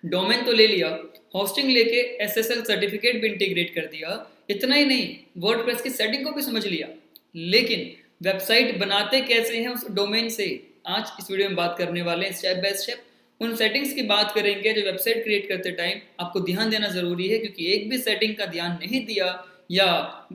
Domain तो ले लिया, होस्टिंग लेके एसएसएल सर्टिफिकेट भी इंटीग्रेट कर दिया। इतना ही नहीं, वर्डप्रेस की सेटिंग को भी समझ लिया, लेकिन वेबसाइट बनाते कैसे हैं उस डोमेन से, आज इस वीडियो में बात करने वाले हैं स्टेप बाय स्टेप। उन सेटिंग्स की बात करेंगे जो वेबसाइट क्रिएट करते टाइम आपको ध्यान देना जरूरी है, क्योंकि एक भी सेटिंग का ध्यान नहीं दिया या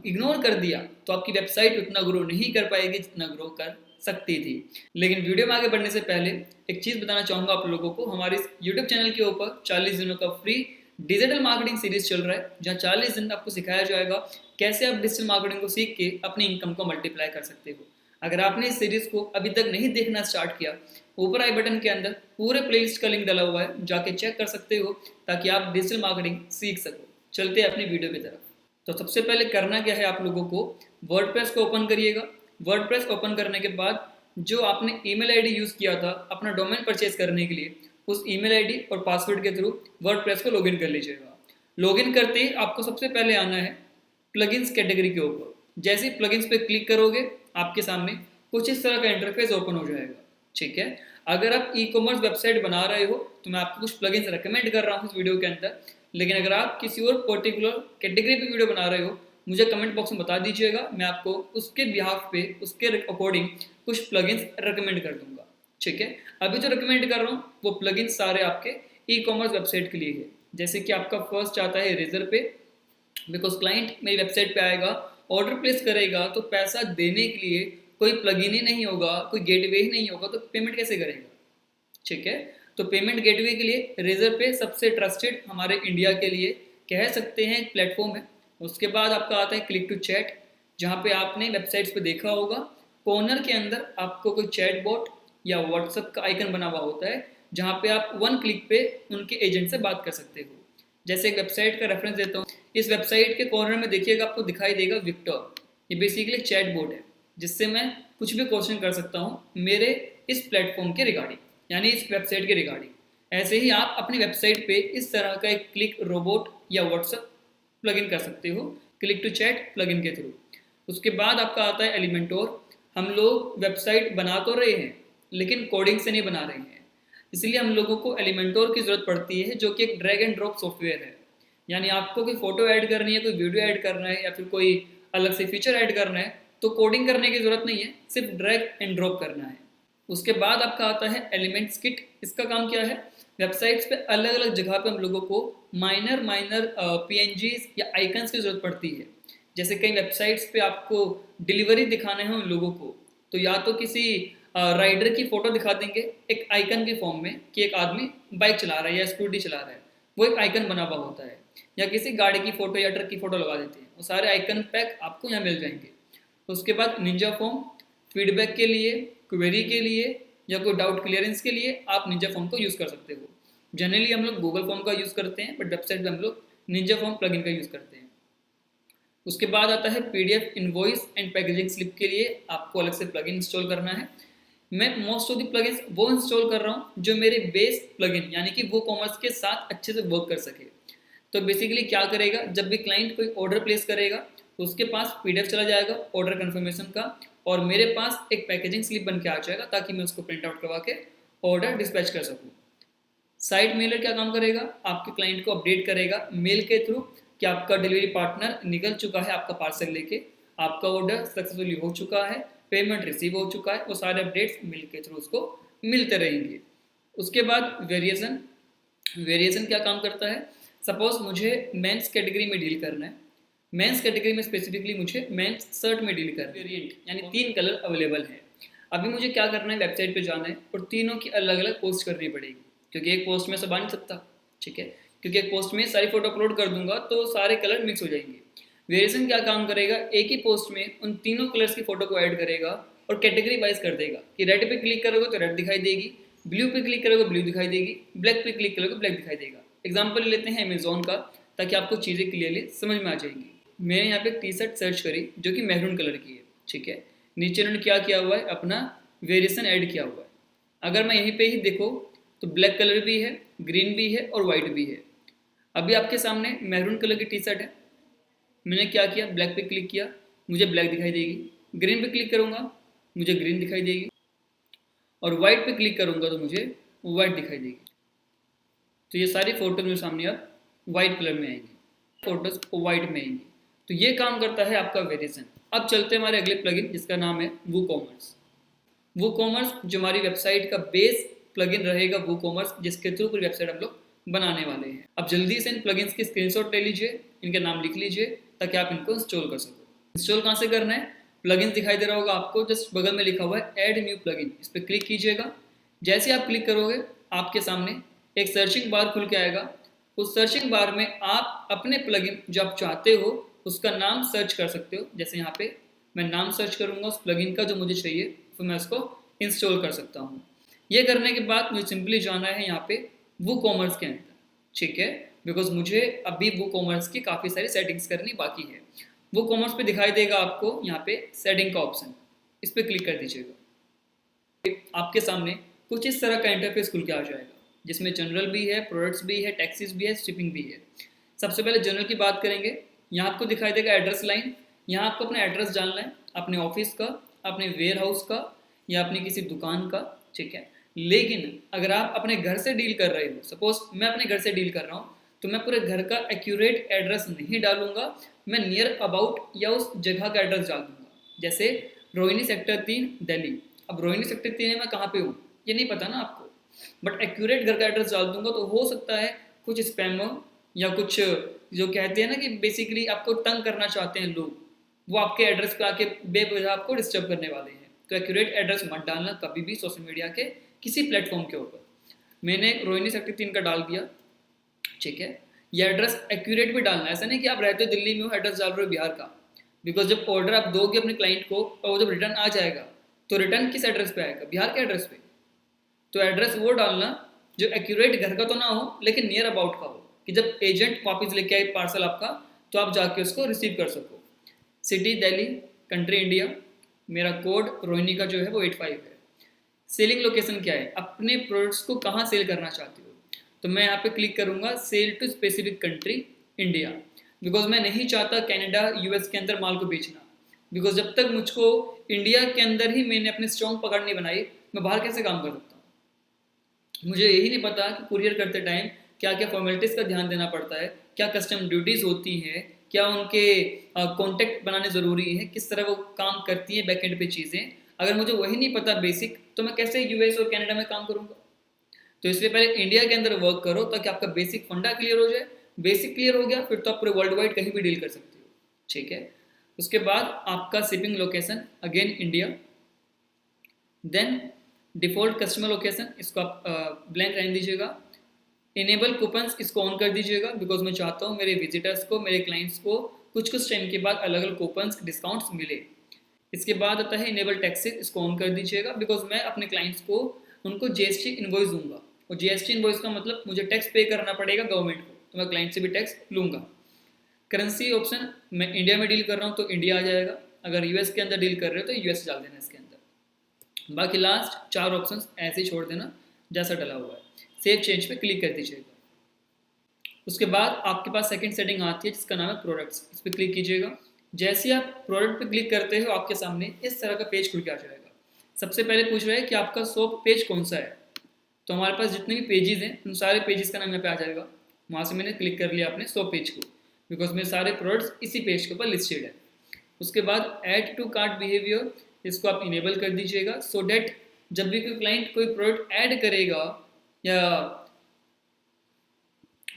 इग्नोर कर दिया तो आपकी वेबसाइट उतना ग्रो नहीं कर पाएगी जितना ग्रो कर सकती थी। लेकिन वीडियो में आगे बढ़ने से पहले एक चीज बताना चाहूंगा आप लोगों को, हमारे यूट्यूब चैनल के ऊपर 40 दिनों का फ्री डिजिटल मार्केटिंग सीरीज चल रहा है, जहाँ 40 दिन आपको सिखाया जाएगा कैसे आप डिजिटल मार्केटिंग को सीख के अपनी इनकम को मल्टीप्लाई कर सकते हो। अगर आपने इस सीरीज को अभी तक नहीं देखना स्टार्ट किया, ऊपर आई बटन के अंदर पूरे प्लेलिस्ट का लिंक डाला हुआ है, जाके चेक कर सकते हो ताकि आप डिजिटल मार्केटिंग सीख सको। चलते हैं अपनी वीडियो की तरफ। तो सबसे पहले करना क्या है, आप लोगों को वर्डप्रेस को ओपन करिएगा। वर्डप्रेस ओपन करने के बाद जो आपने ईमेल आईडी यूज़ किया था अपना डोमेन परचेज करने के लिए, उस ईमेल आईडी और पासवर्ड के थ्रू वर्डप्रेस को लॉगिन कर लीजिएगा। लॉगिन करते ही आपको सबसे पहले आना है प्लगइन्स कैटेगरी के ऊपर। जैसे ही प्लगइन्स पे क्लिक करोगे आपके सामने कुछ इस तरह का इंटरफेस ओपन हो जाएगा। ठीक है, अगर आप ई कॉमर्स वेबसाइट बना रहे हो तो मैं आपको कुछ प्लगइन्स रेकमेंड कर रहा हूँ इस वीडियो के अंदर, लेकिन अगर आप किसी और पर्टिकुलर कैटेगरी पे वीडियो बना रहे हो मुझे कमेंट बॉक्स में बता दीजिएगा, मैं आपको उसके बिहाफ पे उसके अकॉर्डिंग कुछ प्लगइन्स रेकमेंड कर दूंगा। ठीक है, अभी जो रेकमेंड कर रहा हूँ वो प्लगइन्स सारे आपके ई कॉमर्स वेबसाइट के लिए है। जैसे कि आपका फर्स्ट आता है रेजर पे, बिकॉज क्लाइंट मेरी वेबसाइट पे आएगा, ऑर्डर प्लेस करेगा तो पैसा देने के लिए कोई प्लगइन ही नहीं होगा, कोई गेटवे ही नहीं होगा, तो पेमेंट कैसे करेगा। ठीक है, तो पेमेंट गेटवे के लिए रेजर पे सबसे ट्रस्टेड हमारे इंडिया के लिए कह सकते हैं एक प्लेटफॉर्म है। उसके बाद आपका आता है क्लिक टू चैट, जहाँ पे आपने वेबसाइट्स पे देखा होगा कॉर्नर के अंदर आपको कोई चैट बॉट या व्हाट्सएप का आइकन बना हुआ होता है, जहाँ पे आप वन क्लिक पे उनके एजेंट से बात कर सकते हो। जैसे एक वेबसाइट का रेफरेंस देता हूँ, इस वेबसाइट के कॉर्नर में देखिएगा आपको दिखाई देगा विक्टर, ये बेसिकली चैट बोट है जिससे मैं कुछ भी क्वेश्चन कर सकता हूँ मेरे इस प्लेटफॉर्म के रिगार्डिंग, यानी इस वेबसाइट के रिगार्डिंग। ऐसे ही आप अपनी वेबसाइट पे इस तरह का एक क्लिक रोबोट या व्हाट्सएप प्लगइन कर सकते हो क्लिक टू चैट प्लगइन के थ्रू। उसके बाद आपका आता है एलिमेंटोर। हम लोग वेबसाइट बना तो रहे हैं लेकिन कोडिंग से नहीं बना रहे हैं, इसलिए हम लोगों को एलिमेंटोर की ज़रूरत पड़ती है, जो कि एक ड्रैग एंड ड्रॉप सॉफ्टवेयर है। यानी आपको कोई फोटो ऐड करनी है, कोई वीडियो ऐड करना है या फिर कोई अलग से फीचर ऐड करना है तो कोडिंग करने की ज़रूरत नहीं है, सिर्फ ड्रैग एंड ड्रॉप करना है। उसके बाद आपका आता है एलिमेंट्स किट। इसका काम क्या है, वेबसाइट्स पे अलग अलग जगह पे हम लोगों को माइनर माइनर पीएनजीज या आइकन्स की ज़रूरत पड़ती है। जैसे कई वेबसाइट्स पे आपको डिलीवरी दिखाने हैं उन लोगों को, तो या तो किसी राइडर की फ़ोटो दिखा देंगे एक आइकन के फॉर्म में कि एक आदमी बाइक चला रहा है या स्कूटी चला रहा है, वो एक आइकन बना हुआ होता है, या किसी गाड़ी की फ़ोटो या ट्रक की फ़ोटो लगा देते हैं, वो सारे आइकन पैक आपको यहाँ मिल जाएंगे। उसके बाद निंजा फॉर्म, फीडबैक के लिए, क्वेरी के लिए या कोई डाउट क्लियरेंस के लिए आप निंजा फॉर्म को यूज़ कर सकते हो। जनरली हम लोग गूगल फॉर्म का यूज़ करते हैं, बट वेबसाइट में हम लोग निंजा फॉर्म प्लगइन का यूज़ करते हैं। उसके बाद आता है PDF invoice and packaging slip के लिए आपको अलग से प्लगइन इंस्टॉल करना है। मैं मोस्ट ऑफ द प्लगइन्स वो इंस्टॉल कर रहा हूँ जो मेरे बेस प्लगइन यानी कि वो कॉमर्स के साथ अच्छे से वर्क कर सके। तो बेसिकली क्या करेगा, जब भी क्लाइंट कोई ऑर्डर प्लेस करेगा तो उसके पास पीडीएफ चला जाएगा ऑर्डर कन्फर्मेशन का, और मेरे पास एक पैकेजिंग स्लिप बन के आ जाएगा ताकि मैं उसको प्रिंट आउट करवा के ऑर्डर डिस्पैच कर सकूँ। साइट मेलर क्या काम करेगा, आपके क्लाइंट को अपडेट करेगा मेल के थ्रू कि आपका डिलीवरी पार्टनर निकल चुका है आपका पार्सल लेके, आपका ऑर्डर सक्सेसफुली हो चुका है, पेमेंट रिसीव हो चुका है, वो सारे अपडेट्स मेल के थ्रू उसको मिलते रहेंगे। उसके बाद वेरिएशन। वेरिएशन क्या काम करता है, सपोज मुझे मेंस कैटेगरी में डील करना है, मेंस कैटेगरी में स्पेसिफिकली मुझे मेंस शर्ट में डील करना है, वेरिएंट यानी 3 कलर अवेलेबल है। अभी मुझे क्या करना है, वेबसाइट पे जाना है और तीनों की अलग अलग पोस्ट करनी पड़ेगी, क्योंकि एक पोस्ट में सब आ नहीं सकता। ठीक है, क्योंकि एक पोस्ट में सारी फोटो अपलोड कर दूंगा तो सारे कलर मिक्स हो जाएंगे। वेरिएशन क्या काम करेगा, एक ही पोस्ट में उन तीनों कलर्स की फोटो को ऐड करेगा और कैटेगरी वाइज कर देगा कि रेड पे क्लिक करोगे तो रेड दिखाई देगी, ब्लू पे क्लिक करोगे ब्लू दिखाई देगी, ब्लैक पे क्लिक करोगे ब्लैक दिखाई देगा। एग्जाम्पल लेते हैं अमेजोन का, ताकि आपको चीज़ें क्लियरली समझ में आ जाएंगी। मैंने यहाँ पे टी शर्ट सर्च करी जो कि मैरून कलर की है। ठीक है, नीचे उन्होंने क्या किया हुआ है, अपना वेरिएशन ऐड किया हुआ है। अगर मैं यहीं पे ही देखो तो ब्लैक कलर भी है, ग्रीन भी है और वाइट भी है। अभी आपके सामने मैरून कलर की टी शर्ट है, मैंने क्या किया, ब्लैक पे क्लिक किया, मुझे ब्लैक दिखाई देगी, ग्रीन पे क्लिक करूँगा मुझे ग्रीन दिखाई देगी, और वाइट पे क्लिक करूँगा तो मुझे वाइट दिखाई देगी। तो ये सारी फोटोज मेरे सामने अब वाइट कलर में आएंगी, फोटोज वाइट में आएंगी। तो ये काम करता है आपका वेरिएशन। अब चलते हैं हमारे अगले प्लगइन जिसका नाम है वूकॉमर्स। वूकॉमर्स जो हमारी वेबसाइट का बेस प्लगइन रहेगा वूकॉमर्स, जिसके थ्रू पूरी वेबसाइट हम लोग बनाने वाले हैं। अब जल्दी से इन प्लगइन्स की स्क्रीनशॉट ले लीजिए, इनके नाम लिख लीजिए ताकि आप इनको इंस्टॉल कर सको। इंस्टॉल कहाँ से करना है? प्लगइन्स दिखाई दे रहा होगा आपको, जस्ट बगल में लिखा हुआ है ऐड न्यू प्लगइन, इस पर क्लिक कीजिएगा। जैसे आप क्लिक करोगे आपके सामने एक सर्चिंग बार खुल के आएगा। उस सर्चिंग बार में आप अपने प्लगइन जो आप चाहते हो उसका नाम सर्च कर सकते हो। जैसे यहाँ पे मैं नाम सर्च करूँगा उस प्लगइन का जो मुझे चाहिए, तो मैं उसको इंस्टॉल कर सकता हूँ। ये करने के बाद मुझे सिंपली जाना है यहाँ पे वूकॉमर्स के अंदर, ठीक है, बिकॉज मुझे अभी वूकॉमर्स की काफ़ी सारी सेटिंग्स करनी बाकी है। वूकॉमर्स पे दिखाई देगा आपको यहाँ पे सेटिंग का ऑप्शन, इस पर क्लिक कर दीजिएगा। आपके सामने कुछ इस तरह का इंटरफेस खुल के आ जाएगा, जिसमें जनरल भी है, प्रोडक्ट्स भी है, टैक्सेस भी है, शिपिंग भी है। सबसे पहले जनरल की बात करेंगे। यहाँ आपको दिखाई देगा एड्रेस लाइन। यहाँ आपको अपना एड्रेस डालना है, अपने ऑफिस का, अपने वेयर हाउस का या अपनी किसी दुकान का, ठीक है। लेकिन अगर आप अपने घर से डील कर रहे हो, सपोज मैं अपने घर से डील कर रहा हूँ, तो मैं पूरे घर का एक्यूरेट एड्रेस नहीं डालूंगा, मैं नियर अबाउट या उस जगह का एड्रेस डाल दूंगा। जैसे रोहिणी सेक्टर 3 दिल्ली। अब रोहिणी सेक्टर 3 में मैं कहाँ पे हूँ ये नहीं पता ना आपको, बट एक्यूरेट घर का एड्रेस डाल दूंगा तो हो सकता है कुछ स्पैमर या कुछ जो कहते हैं ना कि बेसिकली आपको तंग करना चाहते हैं लोग, वो आपके एड्रेस पे आके बेवजह आपको डिस्टर्ब करने वाले हैं। तो एक्यूरेट एड्रेस मत डालना कभी भी सोशल मीडिया के किसी प्लेटफॉर्म के ऊपर। मैंने रोहिणी सेक्टर 3 का डाल दिया, ठीक है। ये एड्रेस एक्यूरेट भी डालना है, ऐसा नहीं कि आप रहते हो दिल्ली में हो एड्रेस डाल रहे हो बिहार का, बिकॉज जब ऑर्डर आप दोगे अपने क्लाइंट को और वो जब रिटर्न आ जाएगा तो रिटर्न किस एड्रेस पे आएगा? बिहार के एड्रेस पे। तो एड्रेस वो डालना जो एक्यूरेट घर का तो ना हो लेकिन नियर अबाउट का हो, कि जब एजेंट वापस लेके आए पार्सल आपका तो आप जाके उसको रिसीव कर सको। सिटी दिल्ली, कंट्री इंडिया, मेरा कोड रोहिणी का जो है वो 85 है। सेलिंग लोकेशन क्या है? अपने प्रोडक्ट्स को कहाँ सेल करना चाहते हो, तो मैं यहाँ पे क्लिक करूँगा sell to specific country India, because मैं नहीं चाहता कनाडा यूएस के अंदर माल को बेचना, बिकॉज जब तक मुझको इंडिया के अंदर ही मैंने अपनी स्ट्रॉन्ग पकड़ नहीं बनाई, मैं बाहर कैसे काम कर सकता हूँ। मुझे यही नहीं पता कि कुरियर करते टाइम क्या क्या फॉर्मेलिटीज़ का ध्यान देना पड़ता है, क्या कस्टम ड्यूटीज़ होती हैं, क्या उनके कॉन्टैक्ट बनाने ज़रूरी है, किस तरह वो काम करती है बैकएंड पे चीज़ें। अगर मुझे वही नहीं पता बेसिक, तो मैं कैसे यूएस और कनाडा में काम करूँगा। तो इसलिए पहले इंडिया के अंदर वर्क करो ताकि आपका बेसिक फंडा क्लियर हो जाए। बेसिक क्लियर हो गया फिर तो आप पूरे वर्ल्ड वाइड कहीं भी डील कर सकते हो, ठीक है। उसके बाद आपका shipping location again India, then default customer location इसको आप ब्लैंक रहने दीजिएगा। इनेबल कूपन्स इसको ऑन कर दीजिएगा, बिकॉज मैं चाहता हूँ मेरे विजिटर्स को, मेरे क्लाइंट्स को कुछ कुछ टाइम के बाद अलग अलग कूपन्स डिस्काउंट्स मिले। इसके बाद आता है इनेबल टैक्सेस, इसको ऑन कर दीजिएगा, बिकॉज मैं अपने क्लाइंट्स को उनको जीएसटी इनवॉइस दूंगा, और जीएसटी इनवॉइस का मतलब मुझे टैक्स पे करना पड़ेगा गवर्नमेंट को, तो मैं क्लाइंट से भी टैक्स लूँगा। करेंसी ऑप्शन, मैं इंडिया में डील कर रहा हूँ तो इंडिया आ जाएगा, अगर यूएस के अंदर डील कर रहे हो तो यूएस डाल देना इसके अंदर। बाकी लास्ट 4 ऑप्शन ऐसे ही छोड़ देना जैसा डला हुआ है। सेव चेंज पे क्लिक कर दीजिएगा। उसके बाद आपके पास सेकंड सेटिंग आती है जिसका नाम है प्रोडक्ट्स, इस पर क्लिक कीजिएगा। जैसे ही आप प्रोडक्ट पे क्लिक करते हो आपके सामने इस तरह का पेज खुल के आ जाएगा। सबसे पहले पूछ रहा है कि आपका शॉप पेज कौन सा है, तो हमारे पास जितने भी पेजेस हैं उन सारे पेजेस का नाम यहाँ पे आ जाएगा। वहाँ से मैंने क्लिक कर लिया अपने शॉप पेज को, बिकॉज मेरे सारे प्रोडक्ट्स इसी पेज के ऊपर लिस्टेड है। उसके बाद ऐड टू कार्ट बिहेवियर, इसको आप इनेबल कर दीजिएगा, सो डैट जब भी कोई क्लाइंट कोई प्रोडक्ट ऐड करेगा, या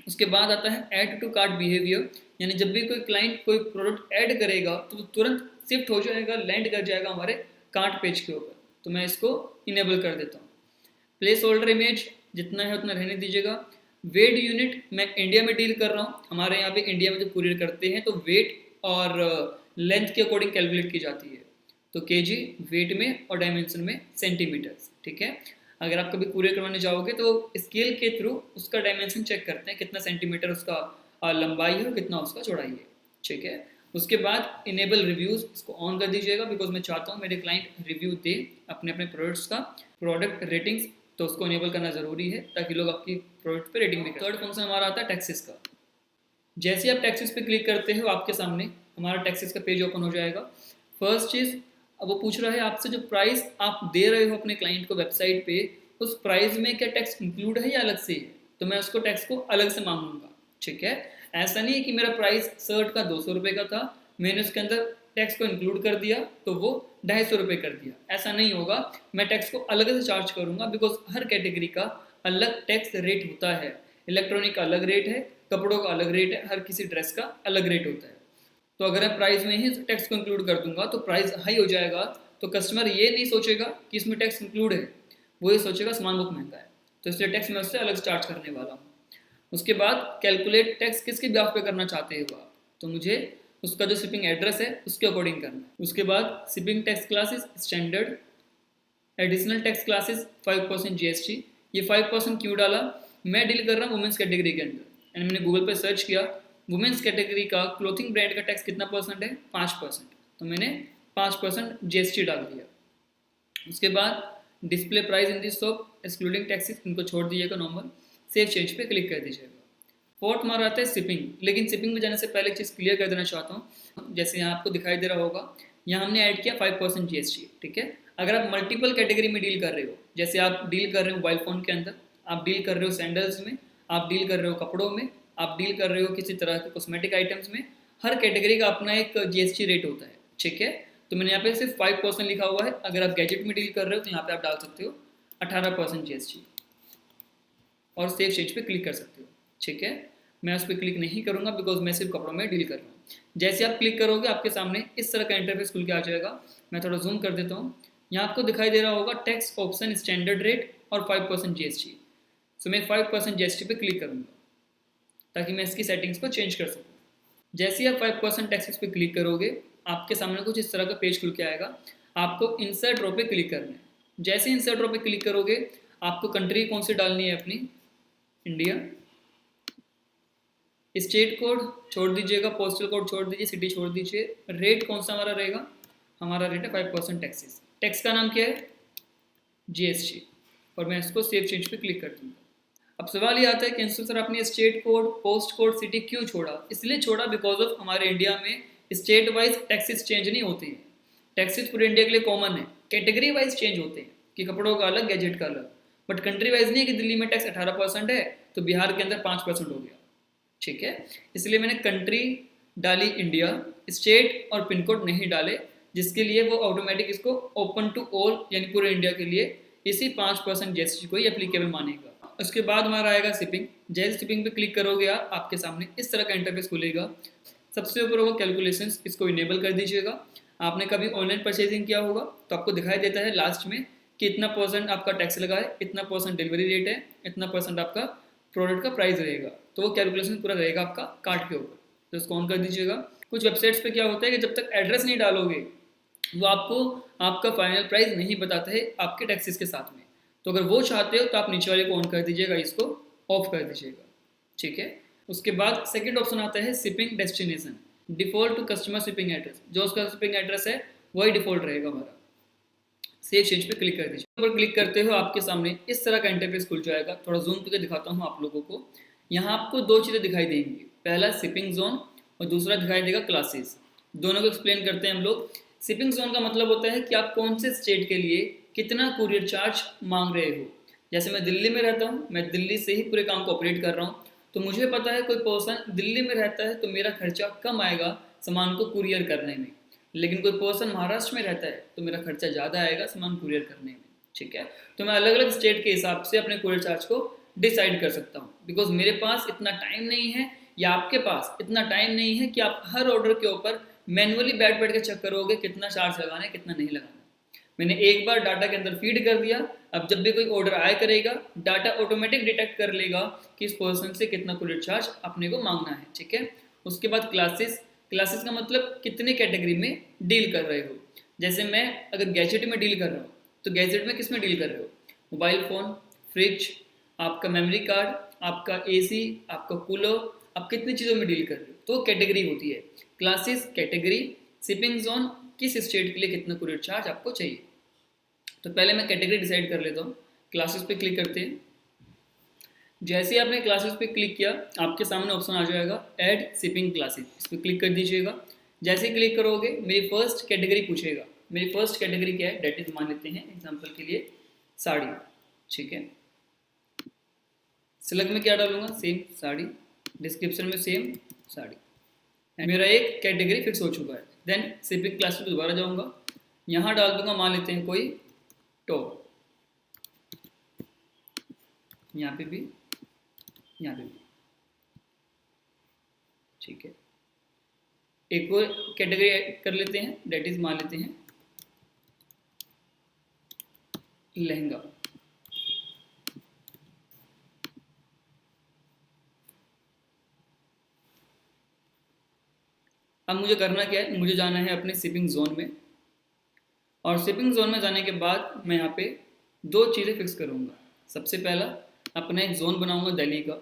उसके बाद आता है ऐड टू कार्ट बिहेवियर, यानी जब भी कोई क्लाइंट कोई प्रोडक्ट ऐड करेगा तो वो तुरंत शिफ्ट हो जाएगा, लैंड कर जाएगा हमारे कार्ट पेज के ऊपर, तो मैं इसको इनेबल कर देता हूँ। प्लेस होल्डर इमेज जितना है उतना रहने दीजिएगा। वेट यूनिट, मैं इंडिया में डील कर रहा हूँ, हमारे यहाँ पे इंडिया में जब कुरियर करते हैं तो वेट और लेंथ के अकॉर्डिंग कैलकुलेट की जाती है, तो केजी वेट में और डायमेंशन में सेंटीमीटर्स, ठीक है। अगर आप कभी कुरियर करवाने जाओगे तो स्केल के थ्रू उसका डायमेंशन चेक करते हैं, कितना सेंटीमीटर उसका लंबाई है और कितना उसका चौड़ाई है, ठीक है। उसके बाद इनेबल रिव्यूज़, इसको ऑन कर दीजिएगा, बिकॉज मैं चाहता हूँ मेरे क्लाइंट रिव्यू दे अपने अपने प्रोडक्ट्स का, प्रोडक्ट रेटिंग्स, तो उसको इनेबल करना ज़रूरी है ताकि लोग आपकी प्रोडक्ट पे रेटिंग भी करें। थर्ड फंक्शन हमारा आता है टैक्सेस का। जैसे ही आप टैक्सेस पे क्लिक करते हो आपके सामने हमारा टैक्सेस का पेज ओपन हो जाएगा। फर्स्ट चीज़, अब वो पूछ रहा है आपसे जो प्राइस आप दे रहे हो अपने क्लाइंट को वेबसाइट पे, उस प्राइस में क्या टैक्स इंक्लूड है या अलग से है। तो मैं उसको टैक्स को अलग से मांगूंगा, ठीक है। ऐसा नहीं है कि मेरा प्राइस शर्ट का 200 रुपये का था, मैंने उसके अंदर टैक्स को इंक्लूड कर दिया तो वो 250 रुपये कर दिया, ऐसा नहीं होगा। मैं टैक्स को अलग से चार्ज करूंगा, बिकॉज हर कैटेगरी का अलग टैक्स रेट होता है। इलेक्ट्रॉनिक का अलग रेट है, कपड़ों का अलग रेट है, हर किसी ड्रेस का अलग रेट होता है। तो अगर मैं प्राइस में ही टैक्स को इंक्लूड कर दूंगा तो प्राइस हाई हो जाएगा, तो कस्टमर ये नहीं सोचेगा कि इसमें टैक्स इंक्लूड है, वो ये सोचेगा सामान बहुत महंगा है, तो इसलिए टैक्स मैं उससे अलग चार्ज करने वाला हूँ। उसके बाद कैलकुलेट टैक्स किसके बिहाफ पे करना चाहते हो आप, तो मुझे उसका जो शिपिंग एड्रेस है उसके अकॉर्डिंग करना है। उसके बाद shipping tax classes standard, additional tax classes 5% GST। ये 5% क्यों डाला, मैं डील कर रहा हूँ वुमेंस कैटेगरी के अंदर, एंड मैंने गूगल पे सर्च किया वुमेंस कैटेगरी का क्लोथिंग ब्रांड का टैक्स कितना परसेंट है, 5%, तो मैंने 5% GST डाल दिया। उसके बाद display price in this shop excluding taxes, इनको छोड़ दीजिएगा नॉर्मल, सेव चेंज पे क्लिक कर दीजिएगा। फोर्थ हमारा आता है शिपिंग, लेकिन शिपिंग में जाने से पहले एक चीज़ क्लियर कर देना चाहता हूँ। जैसे यहाँ आपको दिखाई दे रहा होगा, यहाँ हमने ऐड किया 5% GST, ठीक है। अगर आप मल्टीपल कैटेगरी में डील कर रहे हो, जैसे आप डील कर रहे हो मोबाइल फ़ोन के अंदर, आप डील कर रहे हो सैंडल्स में, आप डील कर रहे हो कपड़ों में, आप डील कर रहे हो किसी तरह के कॉस्मेटिक आइटम्स में, हर कैटेगरी का अपना एक GST रेट होता है, ठीक है। तो मैंने यहाँ पे सिर्फ 5% लिखा हुआ है। अगर आप गैजेट में डील कर रहे हो तो यहाँ पे आप डाल सकते हो 18% GST और सेव चेंज पे क्लिक कर सकते हो, ठीक है। मैं उस पर क्लिक नहीं करूँगा बिकॉज मैं सिर्फ कपड़ों में डील कर रहा हूँ। जैसे आप क्लिक करोगे आपके सामने इस तरह का इंटरफेस खुल के आ जाएगा। मैं थोड़ा जूम कर देता हूँ, यहाँ आपको दिखाई दे रहा होगा टैक्स ऑप्शन स्टैंडर्ड रेट और 5% GST। सो मैं 5% GST पे क्लिक करूँगा ताकि मैं इसकी सेटिंग्स को चेंज कर सकूँ। जैसे ही आप 5% टैक्सेस पे क्लिक करोगे आपके सामने कुछ इस तरह का पेज खुल के आएगा। आपको इंसर्ट रो पे क्लिक करना है। जैसे इंसर्ट रो पे क्लिक करोगे आपको कंट्री कौन सी डालनी है अपनी, इंडिया, स्टेट कोड छोड़ दीजिएगा, पोस्टल कोड छोड़ दीजिए, सिटी छोड़ दीजिए, रेट कौन सा हमारा रहेगा, हमारा रेट है 5% टैक्सेस। टैक्स का नाम क्या है, GST, और मैं इसको सेव चेंज पे क्लिक कर दूँगा। अब सवाल ये आता है कि सर आपने state code, post code, city क्यों छोड़ा? इसलिए छोड़ा बिकॉज ऑफ हमारे इंडिया में स्टेट वाइज टैक्सेस चेंज नहीं होते हैं। टैक्सेस पूरे इंडिया के लिए कॉमन है, कैटेगरी वाइज चेंज होते हैं कि कपड़ों का अलग, गैजेट का अलग, बट कंट्री वाइज नहीं है कि दिल्ली में टैक्स 18% है तो बिहार के अंदर 5% हो गया, ठीक है। इसलिए मैंने कंट्री डाली इंडिया, स्टेट और पिन कोड नहीं डाले, जिसके लिए वो ऑटोमेटिक इसको ओपन टू ऑल यानी पूरे इंडिया के लिए इसी 5% GST को ही एप्लीकेबल मानेगा। उसके बाद हमारा आएगा शिपिंग। जैसे शिपिंग पे क्लिक करोगे आप, आपके सामने इस तरह का इंटरफेस खुलेगा। सबसे ऊपर होगा कैलकुलेशंस, इसको इनेबल कर दीजिएगा। आपने कभी ऑनलाइन परचेजिंग किया होगा तो आपको दिखाई देता है लास्ट में कि इतना % आपका टैक्स लगा है, इतना % डिलीवरी रेट है, इतना % आपका प्रोडक्ट का प्राइस रहेगा। तो वो कैलकुलेशन पूरा रहेगा आपका कार्ड के ऊपर, तो इसको ऑन कर दीजिएगा। कुछ वेबसाइट्स पे क्या होता है कि जब तक एड्रेस नहीं डालोगे वो आपको आपका फाइनल प्राइस नहीं बताता है आपके टैक्सेस के साथ में। तो अगर वो चाहते हो तो आप नीचे वाले को ऑन कर दीजिएगा, इसको ऑफ कर दीजिएगा, ठीक है। उसके बाद सेकंड ऑप्शन आता है shipping destination, default to customer shipping address. जो उसका शिपिंग एड्रेस है वही डिफॉल्ट रहेगा हमारा। सेव चेंज पे क्लिक कर दीजिए। ऊपर क्लिक करते हो आपके सामने इस तरह का इंटरफेस खुल जाएगा। थोड़ा जूम करके दिखाता हूँ आप लोगों को। यहाँ आपको दो चीज़ें दिखाई देंगी, पहला शिपिंग जोन और दूसरा दिखाई देगा क्लासेस। दोनों को एक्सप्लेन करते हैं हम लोग। शिपिंग जोन का मतलब होता है कि आप कौन से स्टेट के लिए कितना कुरियर चार्ज मांग रहे हो। जैसे मैं दिल्ली में रहता हूँ, मैं दिल्ली से ही पूरे काम को ऑपरेट कर रहा हूँ, तो मुझे पता है कोई पर्सन दिल्ली में रहता है तो मेरा खर्चा कम आएगा सामान को कुरियर करने में, लेकिन कोई पर्सन महाराष्ट्र में रहता है तो मेरा खर्चा ज़्यादा आएगा सामान कुरियर करने में, ठीक है। तो मैं अलग अलग स्टेट के हिसाब से अपने कुरियर चार्ज को डिसाइड कर सकता हूँ, बिकॉज मेरे पास इतना टाइम नहीं है या आपके पास इतना टाइम नहीं है कि आप हर ऑर्डर के ऊपर मैनुअली बैठ बैठ के चेक करोगे कितना चार्ज लगाना है कितना नहीं लगाना। मैंने एक बार डाटा के अंदर फीड कर दिया, अब जब भी कोई ऑर्डर आया करेगा डाटा ऑटोमेटिक डिटेक्ट कर लेगा कि इस पर्सन से कितना कुरियर चार्ज अपने को मांगना है, ठीक है। उसके बाद क्लासेस। क्लासेस का मतलब कितने कैटेगरी में डील कर रहे हो। जैसे मैं अगर गैजेट में डील कर रहा हूँ तो गैजेट में किस में डील कर रहे हो, मोबाइल फ़ोन, फ्रिज, आपका मेमोरी कार्ड, आपका AC, आपका कूलर, आप कितनी चीज़ों में डील कर रहे हो, तो कैटेगरी होती है। क्लासेस कैटेगरी, शिपिंग जोन, किस स्टेट के लिए कितना कुरियर चार्ज आपको चाहिए। तो पहले मैं कैटेगरी डिसाइड कर लेता हूँ। क्लासेस पे क्लिक करते हैं। जैसे ही आपने क्लासेस पे क्लिक किया आपके सामने ऑप्शन आ जाएगा ऐड शिपिंग क्लासेस, इस पर क्लिक कर दीजिएगा। जैसे ही क्लिक करोगे मेरी फर्स्ट कैटेगरी पूछेगा। मेरी फर्स्ट कैटेगरी क्या है, डेट इज मान लेते हैं एग्जांपल के लिए साड़ी, ठीक है। सिलेक्ट में क्या डालूंगा, सेम साड़ी, डिस्क्रिप्शन में सेम साड़ी, मेरा एक कैटेगरी फिक्स हो चुका है। देन शिपिंग क्लास पे दोबारा जाऊंगा, यहाँ डाल दूंगा, मान लेते हैं कोई टॉप, यहाँ पे भी, यहाँ पे भी, ठीक है। एक और कैटेगरी कर लेते हैं, डेट इज मान लेते हैं लहंगा। अब मुझे करना क्या है, मुझे जाना है अपने शिपिंग जोन में, और शिपिंग जोन में जाने के बाद मैं यहाँ पे दो चीज़ें फिक्स करूँगा। सबसे पहला अपना एक जोन बनाऊंगा दिल्ली का,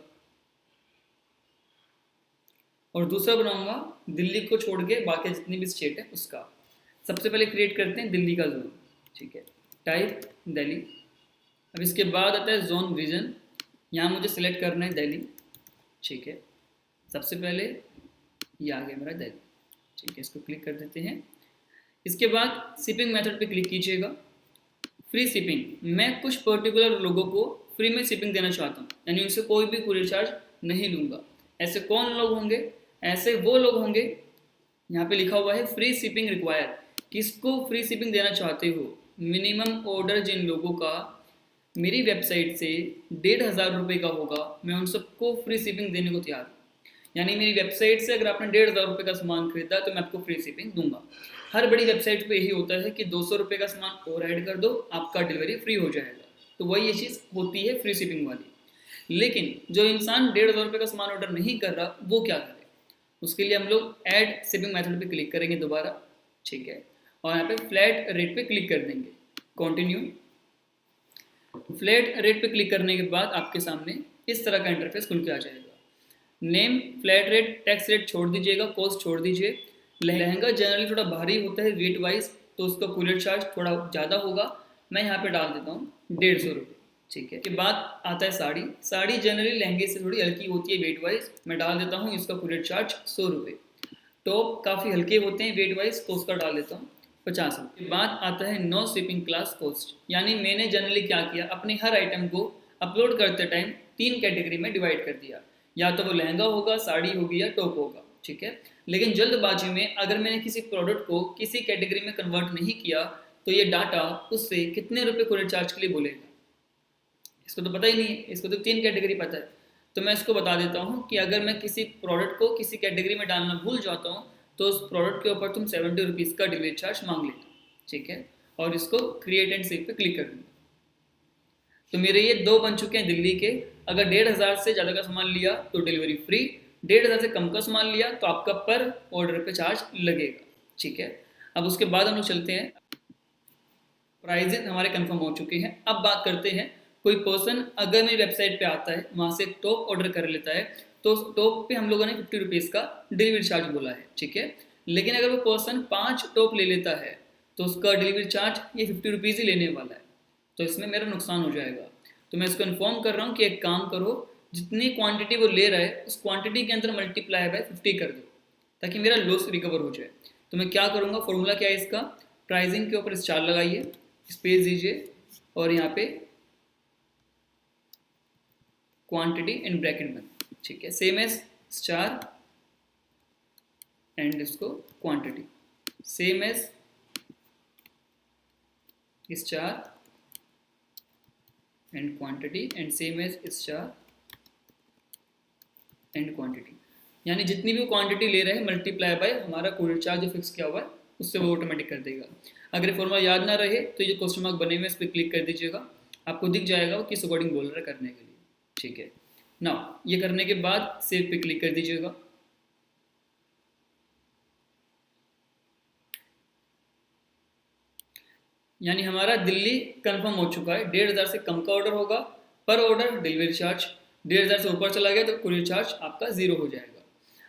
और दूसरा बनाऊंगा दिल्ली को छोड़ के बाकी जितनी भी स्टेट है उसका। सबसे पहले क्रिएट करते हैं दिल्ली का जोन, ठीक है, टाइप दिल्ली। अब इसके बाद आता है जोन रीजन, यहाँ मुझे सिलेक्ट करना है दिल्ली, ठीक है। सबसे पहले ये आ गया मेरा दिल्ली, ठीक है, इसको क्लिक कर देते हैं। इसके बाद शिपिंग मेथड पे क्लिक कीजिएगा, फ्री शिपिंग। मैं कुछ पर्टिकुलर लोगों को फ्री में शिपिंग देना चाहता हूँ, यानी उनसे कोई भी कुरियर चार्ज नहीं लूँगा। ऐसे कौन लोग होंगे, ऐसे वो लोग होंगे, यहाँ पे लिखा हुआ है फ्री शिपिंग रिक्वायर, किसको फ्री शिपिंग देना चाहते हो। मिनिमम ऑर्डर जिन लोगों का मेरी वेबसाइट से 1500 रुपये का होगा, मैं उन सबको फ्री शिपिंग देने को तैयार हूँ। यानी मेरी वेबसाइट से अगर आपने 1500 रुपये का सामान खरीदा तो मैं आपको फ्री शिपिंग दूंगा। हर बड़ी वेबसाइट पे यही होता है कि 200 रुपये का सामान और ऐड कर दो, आपका डिलीवरी फ्री हो जाएगा। तो वही ये चीज़ होती है फ्री शिपिंग वाली। लेकिन जो इंसान 1500 रुपये का सामान ऑर्डर नहीं कर रहा, वो क्या करे, उसके लिए हम लोग ऐड शिपिंग मेथड पे क्लिक करेंगे दोबारा, ठीक है, और यहाँ पे फ्लैट रेट पे क्लिक कर देंगे, कंटिन्यू। फ्लैट रेट पे क्लिक करने के बाद आपके सामने इस तरह का इंटरफेस खुल के आ जाएगा। Name, flat rate, tax rate छोड़ दीजिएगा, कॉस्ट छोड़ दीजिए। लहंगा जनरली थोड़ा भारी होता है वेट वाइज, तो उसका कुरियर चार्ज थोड़ा ज़्यादा होगा, मैं यहाँ पे डाल देता हूँ 150 रुपये, ठीक है। के बाद आता है साड़ी। साड़ी जनरली लहंगे से थोड़ी हल्की होती है वेट वाइज, मैं डाल देता हूँ इसका कुरियर चार्ज 100 रुपये। टॉप काफ़ी हल्के होते हैं वेट वाइज, तो उसका डाल देता हूँ 50 रुपये। के बाद आता है नो शिपिंग क्लास कॉस्ट, यानी मैंने जनरली क्या किया, अपने हर आइटम को अपलोड करते टाइम 3 कैटेगरी में डिवाइड कर दिया, या तो वो लहंगा होगा, साड़ी होगी, या टॉप होगा, ठीक है। लेकिन जल्दबाजी में अगर मैंने किसी प्रोडक्ट को किसी कैटेगरी में कन्वर्ट नहीं किया, तो ये डाटा उससे कितने रुपए कुरियर चार्ज के लिए बोलेगा, इसको तो पता ही नहीं है, इसको तो 3 कैटेगरी पता है। तो मैं इसको बता देता हूँ कि अगर मैं किसी प्रोडक्ट को किसी कैटेगरी में डालना भूल जाता हूँ, तो उस प्रोडक्ट के ऊपर तुम 70 रुपीज़ का डिलीवरी चार्ज मांग लेना, ठीक है, और इसको क्रिएट एंड सेव पे क्लिक कर दूँगा। तो मेरे ये 2 बन चुके हैं दिल्ली के। अगर 1500 से ज़्यादा का सामान लिया तो डिलीवरी फ्री, 1500 से कम का सामान लिया तो आपका पर ऑर्डर पे चार्ज लगेगा, ठीक है। अब उसके बाद हम लोग चलते हैं, प्राइजेस हमारे कंफर्म हो चुके हैं। अब बात करते हैं, कोई पर्सन अगर मेरी वेबसाइट पे आता है, वहाँ से टॉप ऑर्डर कर लेता है, तो टॉप पे हम लोगों ने 50 रुपीज़ का डिलीवरी चार्ज बोला है, ठीक है। लेकिन अगर वो पर्सन 5 टॉप ले लेता है, तो उसका डिलीवरी चार्ज ये 50 रुपीज़ ही लेने वाला है, तो इसमें मेरा नुकसान हो जाएगा। तो मैं इसको इन्फॉर्म कर रहा हूँ कि एक काम करो, जितनी क्वांटिटी वो ले रहा है उस क्वांटिटी के अंदर मल्टीप्लाई बाय 50 कर दो, ताकि मेरा लॉस रिकवर हो जाए। तो मैं क्या करूँगा, फॉर्मूला क्या है इसका, प्राइसिंग के ऊपर स्टार लगाइए, स्पेस दीजिए, और यहाँ पे क्वांटिटी इन ब्रैकेट में, ठीक है, सेम एज स्टार एंड इसको quantity, same as star and quantity and same as star and quantity. यानी जितनी भी क्वांटिटी ले रहे हैं मल्टीप्लाई बाय हमारा कुरियर चार्ज जो फिक्स किया हुआ है उससे वो ऑटोमेटिक कर देगा। अगर फॉर्मूला याद ना रहे तो ये क्वेश्चन मार्क बने हुए इस पर क्लिक कर दीजिएगा, आपको दिख जाएगा वो किस अकॉर्डिंग बोल रहा है करने के लिए, ठीक है ना। ये करने के बाद सेव पे क्लिक कर दीजिएगा। यानी हमारा दिल्ली कंफर्म हो चुका है, 1500 से कम का ऑर्डर होगा, पर ऑर्डर डिलीवरी चार्ज, 1500 से ऊपर चला गया तो कुरियर चार्ज आपका 0 हो जाएगा।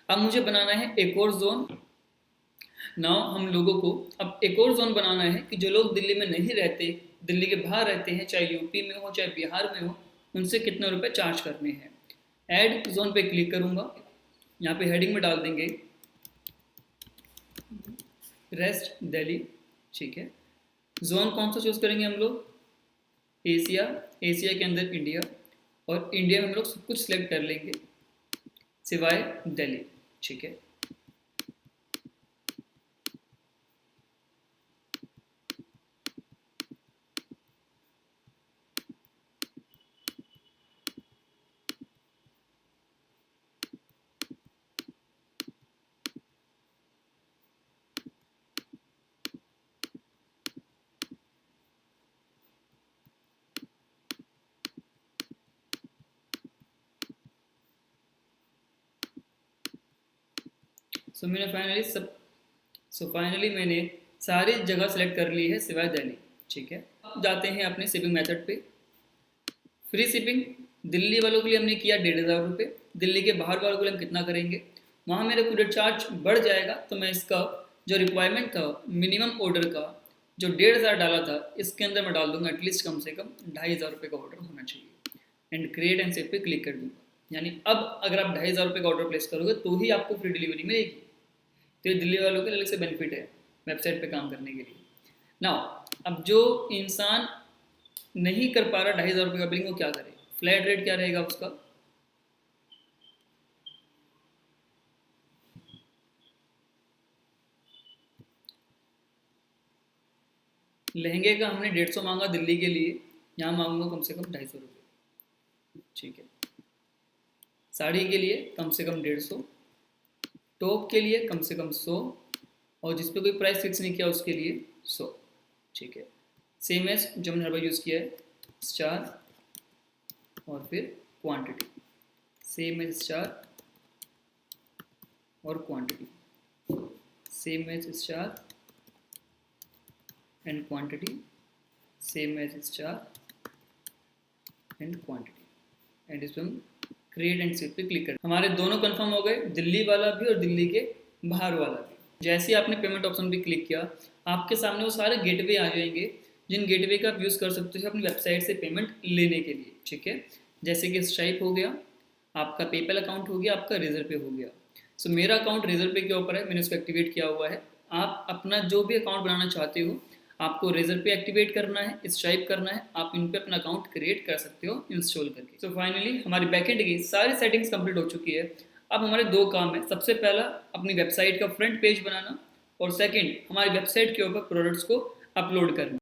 अब मुझे बनाना है एक और जोन। नाउ हम लोगों को अब एक और जोन बनाना है कि जो लोग दिल्ली में नहीं रहते, दिल्ली के बाहर रहते हैं, चाहे यूपी में हो चाहे बिहार में हो, उनसे कितने रुपए चार्ज करने हैं। ऐड जोन पे क्लिक करूँगा, यहाँ पे हेडिंग में डाल देंगे रेस्ट दिल्ली, ठीक है। जोन कौन सा चूज़ करेंगे हम लोग, एशिया, एशिया के अंदर इंडिया, और इंडिया में हम लोग सब कुछ सिलेक्ट कर लेंगे सिवाय दिल्ली, ठीक है। सो फाइनली मैंने सारी जगह सेलेक्ट कर ली है सिवाय दिल्ली, ठीक है। अब जाते हैं अपने शिपिंग मेथड पे। फ्री शिपिंग दिल्ली वालों के लिए हमने किया 1500 रुपये, दिल्ली के बाहर वालों के लिए हम कितना करेंगे, वहाँ मेरा कुरियर चार्ज बढ़ जाएगा, तो मैं इसका जो रिक्वायरमेंट था मिनिमम ऑर्डर का जो 1500 डाला था, इसके अंदर मैं डाल दूंगा एटलीस्ट कम से कम 2500 रुपये का ऑर्डर होना चाहिए एंड क्रिएट एंड सेव पे क्लिक कर दूंगा। यानी अब अगर आप 2500 रुपये का ऑर्डर प्लेस करोगे तो ही आपको फ्री डिलीवरी मिलेगी। तो ये दिल्ली वालों के अलग से बेनिफिट है वेबसाइट पे काम करने के लिए। नाउ अब जो इंसान नहीं कर पा रहा 2500 रुपये का बिलिंग, वो क्या करे, फ्लैट रेट क्या रहेगा उसका, लहंगे का हमने 150 मांगा दिल्ली के लिए, यहाँ मांगूंगा कम से कम 250 रुपये, ठीक है। साड़ी के लिए कम से कम 150, टॉप के लिए कम से कम 100, और जिस पे कोई प्राइस फिक्स नहीं किया उसके लिए 100, ठीक है। सेम एज जो हमने हर बार यूज़ किया है, स्टार और फिर क्वांटिटी, सेम एज स्टार और quantity, same as star and quantity, same as star and quantity, and इस पर हम क्रिएट एंड सेव पे क्लिक करें। हमारे दोनों कंफर्म हो गए, दिल्ली वाला भी और दिल्ली के बाहर वाला भी। जैसे ही आपने पेमेंट ऑप्शन पे क्लिक किया, आपके सामने वो सारे गेटवे आ जाएंगे जिन गेटवे का आप यूज़ कर सकते हो अपनी वेबसाइट से पेमेंट लेने के लिए, ठीक है। जैसे कि स्ट्राइप हो गया, आपका पेपैल अकाउंट हो गया, आपका रेजर पे हो गया। सो मेरा अकाउंट रेजर पे के ऊपर है, मैंने उसको एक्टिवेट किया हुआ है। आप अपना जो भी अकाउंट बनाना चाहते हो, आपको रेजर पे एक्टिवेट करना है, स्ट्राइप करना है, आप इन पे अपना अकाउंट क्रिएट कर सकते हो इंस्टॉल करके। सो फाइनली हमारी बैकएंड की सारी सेटिंग्स कंप्लीट हो चुकी है। अब हमारे दो काम है, सबसे पहला अपनी वेबसाइट का फ्रंट पेज बनाना, और सेकंड हमारी वेबसाइट के ऊपर प्रोडक्ट्स को अपलोड करना।